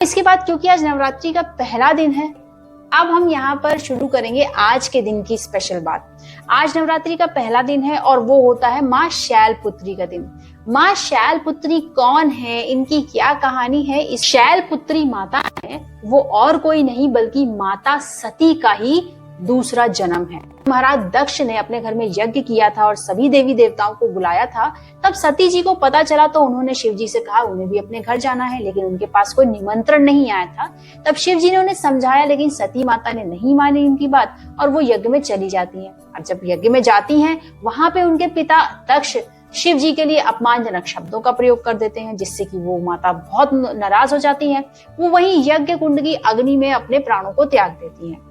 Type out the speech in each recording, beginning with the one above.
इसके बाद क्योंकि आज नवरात्रि का पहला दिन है, अब हम यहाँ पर शुरू करेंगे आज के दिन की स्पेशल बात। आज नवरात्रि का पहला दिन है और वो होता है माँ शैलपुत्री का दिन। माँ शैलपुत्री कौन है, इनकी क्या कहानी है? इस शैलपुत्री माता है वो और कोई नहीं बल्कि माता सती का ही दूसरा जन्म है। महाराज दक्ष ने अपने घर में यज्ञ किया था और सभी देवी देवताओं को बुलाया था। तब सती जी को पता चला तो उन्होंने शिव जी से कहा उन्हें भी अपने घर जाना है, लेकिन उनके पास कोई निमंत्रण नहीं आया था। तब शिव जी ने उन्हें समझाया, लेकिन सती माता ने नहीं मानी उनकी बात और वो यज्ञ में चली जाती हैं। अब जब यज्ञ में जाती हैं, वहां पे उनके पिता दक्ष शिव जी के लिए अपमानजनक शब्दों का प्रयोग कर देते हैं, जिससे कि वो माता बहुत नाराज हो जाती हैं। वो वहीं यज्ञ कुंड की अग्नि में अपने प्राणों को त्याग देती हैं।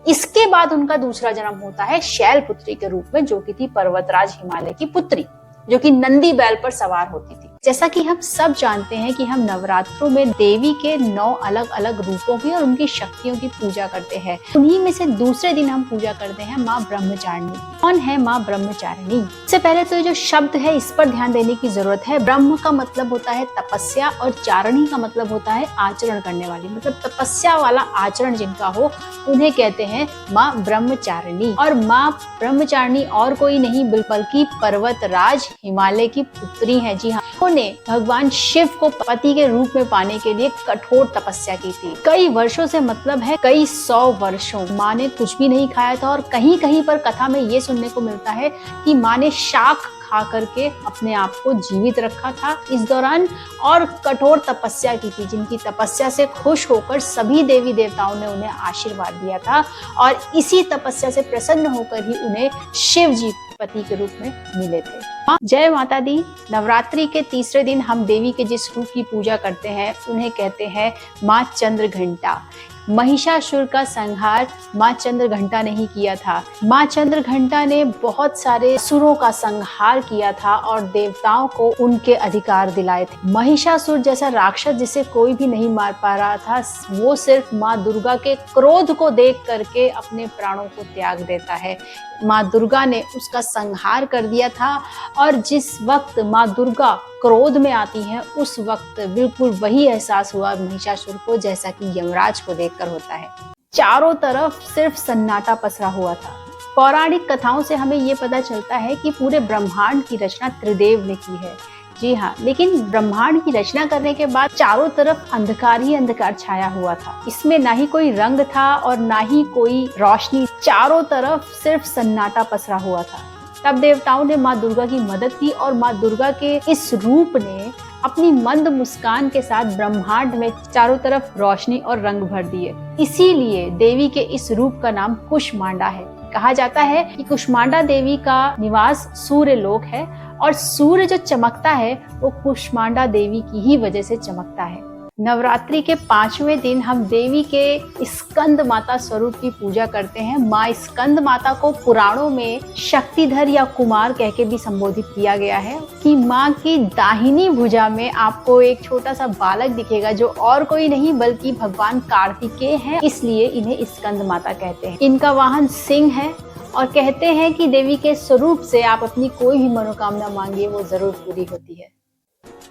इसके बाद उनका दूसरा जन्म होता है शैलपुत्री के रूप में, जो कि थी पर्वतराज हिमालय की पुत्री, जो कि नंदी बैल पर सवार होती थी। जैसा कि हम सब जानते हैं कि हम नवरात्रों में देवी के 9 अलग अलग रूपों की और उनकी शक्तियों की पूजा करते हैं। उन्हीं में से दूसरे दिन हम पूजा करते हैं माँ ब्रह्मचारिणी। कौन है माँ ब्रह्मचारिणी? इससे पहले तो ये जो शब्द है इस पर ध्यान देने की जरूरत है। ब्रह्म का मतलब होता है तपस्या और चारिणी का मतलब होता है आचरण करने वाली, मतलब तपस्या वाला आचरण जिनका हो उन्हें कहते हैं माँ ब्रह्मचारिणी। और माँ ब्रह्मचारिणी और कोई नहीं बल्कि पर्वतराज हिमालय की पुत्री है। जी हाँ, उन्होंने भगवान शिव को पति के रूप में पाने के लिए कठोर तपस्या की थी। कई वर्षों से मतलब है कई 100 वर्षों माँ ने कुछ भी नहीं खाया था और कहीं कहीं पर कथा में ये सुनने को मिलता है कि माँ ने शाक खा करके अपने आप को जीवित रखा था इस दौरान और कठोर तपस्या की थी, जिनकी तपस्या से खुश होकर सभी देवी देवताओं ने उन्हें आशीर्वाद दिया था और इसी तपस्या से प्रसन्न होकर ही उन्हें शिव जी पति के रूप में मिले थे। जय माता दी। नवरात्रि के तीसरे दिन हम देवी के जिस रूप की पूजा करते हैं उन्हें कहते हैं माँ चंद्रघंटा। महिषासुर का संहार माँ चंद्रघंटा ने ही किया था। माँ चंद्रघंटा ने बहुत सारे असुरों का संहार किया था और देवताओं को उनके अधिकार दिलाए थे। महिषासुर जैसा राक्षस जिसे कोई भी नहीं मार पा रहा था, वो सिर्फ माँ दुर्गा के क्रोध को देख करके अपने प्राणों को त्याग देता है। माँ दुर्गा ने उसका संहार कर दिया था और जिस वक्त माँ दुर्गा क्रोध में आती हैं उस वक्त बिल्कुल वही एहसास हुआ महिषासुर को जैसा कि यमराज को देखकर होता है। चारों तरफ सिर्फ सन्नाटा पसरा हुआ था। पौराणिक कथाओं से हमें ये पता चलता है कि पूरे ब्रह्मांड की रचना त्रिदेव ने की है। जी हाँ, लेकिन ब्रह्मांड की रचना करने के बाद चारों तरफ अंधकार ही अंधकार छाया हुआ था। इसमें ना ही कोई रंग था और ना ही कोई रोशनी, चारों तरफ सिर्फ सन्नाटा पसरा हुआ था। तब देवताओं ने माँ दुर्गा की मदद की और माँ दुर्गा के इस रूप ने अपनी मंद मुस्कान के साथ ब्रह्मांड में चारों तरफ रोशनी और रंग भर दिए। इसीलिए देवी के इस रूप का नाम कुष्मांडा है। कहा जाता है कि कुष्मांडा देवी का निवास सूर्य लोक है और सूर्य जो चमकता है वो कुष्मांडा देवी की ही वजह से चमकता है। नवरात्रि के 5वें दिन हम देवी के स्कंद माता स्वरूप की पूजा करते हैं। माँ स्कंद माता को पुराणों में शक्तिधर या कुमार कह के भी संबोधित किया गया है कि माँ की दाहिनी भुजा में आपको एक छोटा सा बालक दिखेगा जो और कोई नहीं बल्कि भगवान कार्तिकेय हैं, इसलिए इन्हें स्कंद माता कहते हैं। इनका वाहन सिंह है और कहते हैं कि देवी के स्वरूप से आप अपनी कोई भी मनोकामना मांगिए वो जरूर पूरी होती है।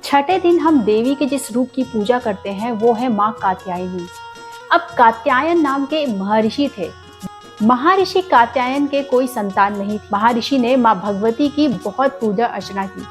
छठे दिन हम देवी के जिस रूप की पूजा करते हैं वो है माँ कात्यायनी। अब कात्यायन नाम के महर्षि थे। महर्षि कात्यायन के कोई संतान नहीं थी। महर्षि ने माँ भगवती की बहुत पूजा अर्चना की।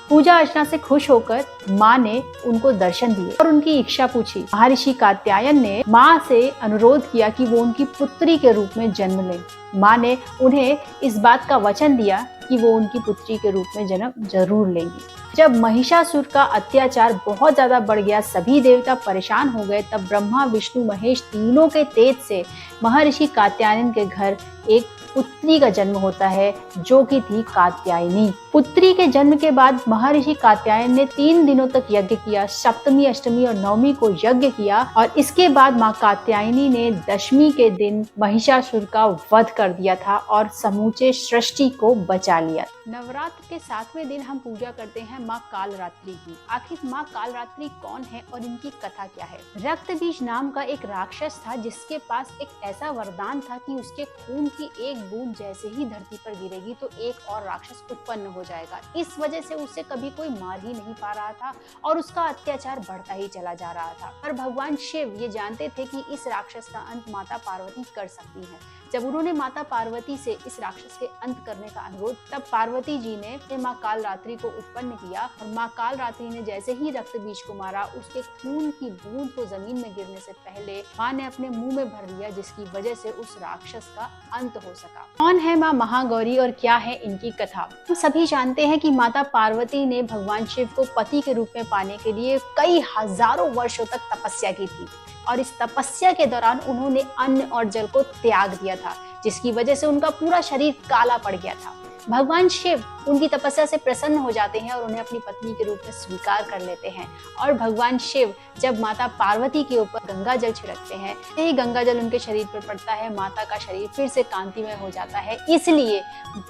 पूजा अर्चना से खुश होकर माँ ने उनको दर्शन दिए और उनकी इच्छा पूछी। महर्षि कात्यायन ने माँ से अनुरोध किया कि वो उनकी पुत्री के रूप में जन्म लें। माँ ने उन्हें इस बात का वचन दिया कि वो उनकी पुत्री के रूप में जन्म जरूर लेंगी। जब महिषासुर का अत्याचार बहुत ज्यादा बढ़ गया, सभी देवता परेशान हो गए, तब ब्रह्मा विष्णु महेश तीनों के तेज से महर्षि कात्यायन के घर एक पुत्री का जन्म होता है जो कि थी कात्यायनी। पुत्री के जन्म के बाद महर्षि कात्यायन ने 3 दिनों तक यज्ञ किया। सप्तमी, अष्टमी और नवमी को यज्ञ किया और इसके बाद माँ कात्यायनी ने दशमी के दिन महिषासुर का वध कर दिया था और समूचे सृष्टि को बचा लिया। नवरात्र के 7वें दिन हम पूजा करते हैं माँ कालरात्रि की। आखिर माँ कालरात्रि कौन है और इनकी कथा क्या है? रक्तबीज नाम का एक राक्षस था जिसके पास एक ऐसा वरदान था कि उसके खून की एक बूंद जैसे ही धरती पर गिरेगी तो एक और राक्षस उत्पन्न हो जाएगा। इस वजह से उसे कभी कोई मार ही नहीं पा रहा था और उसका अत्याचार बढ़ता ही चला जा रहा था। पर भगवान शिव ये जानते थे कि इस राक्षस का अंत माता पार्वती कर सकती है। जब उन्होंने माता पार्वती से इस राक्षस के अंत करने का अनुरोध, तब पार्वती जी ने माँ कालरात्रि को उत्पन्न किया और माँ कालरात्रि ने जैसे ही रक्त बीज को मारा, उसके खून की बूंद को जमीन में गिरने से पहले माँ ने अपने मुंह में भर लिया, जिसकी वजह से उस राक्षस का अंत हो सका। कौन है माँ महागौरी और क्या है इनकी कथा? हम सभी जानते हैं कि माता पार्वती ने भगवान शिव को पति के रूप में पाने के लिए कई हजारों वर्षों तक तपस्या की थी और इस तपस्या के दौरान उन्होंने अन्न और जल को त्याग दिया था, जिसकी वजह से उनका पूरा शरीर काला पड़ गया था। भगवान शिव उनकी तपस्या से प्रसन्न हो जाते हैं और उन्हें अपनी पत्नी के रूप में स्वीकार कर लेते हैं और भगवान शिव जब माता पार्वती के ऊपर गंगा जल छिड़कते हैं, यही गंगा जल उनके शरीर पर पड़ता है, माता का शरीर फिर से कांतिमय हो जाता है। इसलिए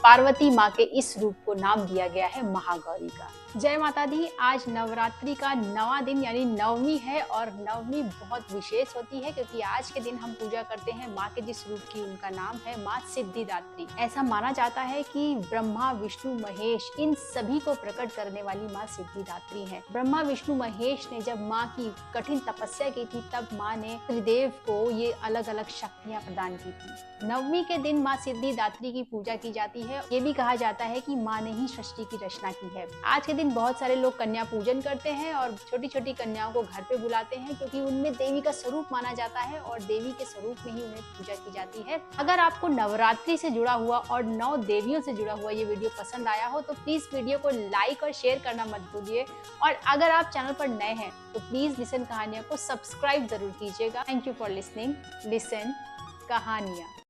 पार्वती माँ के इस रूप को नाम दिया गया है महागौरी का। जय माता दी। आज नवरात्रि का 9वां दिन यानी नवमी है और नवमी बहुत विशेष होती है क्योंकि आज के दिन हम पूजा करते हैं माँ के जिस रूप की, उनका नाम है माँ सिद्धिदात्री। ऐसा माना जाता है कि ब्रह्मा विष्णु महेश इन सभी को प्रकट करने वाली माँ सिद्धिदात्री है। ब्रह्मा विष्णु महेश ने जब माँ की कठिन तपस्या की थी तब माँ ने त्रिदेव को ये अलग अलग शक्तियाँ प्रदान की थी। नवमी के दिन माँ सिद्धिदात्री की पूजा की जाती है। ये भी कहा जाता है कि माँ ने ही सृष्टि की रचना की है। आज के दिन बहुत सारे लोग कन्या पूजन करते हैं और छोटी छोटी कन्याओं को घर पे बुलाते हैं क्योंकि उनमें देवी का स्वरूप माना जाता है और देवी के स्वरूप में ही उन्हें पूजा की जाती है। अगर आपको नवरात्रि से जुड़ा हुआ और 9 देवियों से जुड़ा हुआ ये वीडियो पसंद आया हो तो प्लीज वीडियो को लाइक और शेयर करना मत भूलिए और अगर आप चैनल पर नए हैं तो प्लीज लिसन कहानियां को सब्सक्राइब जरूर कीजिएगा। Thank you for listening listen कहानियां।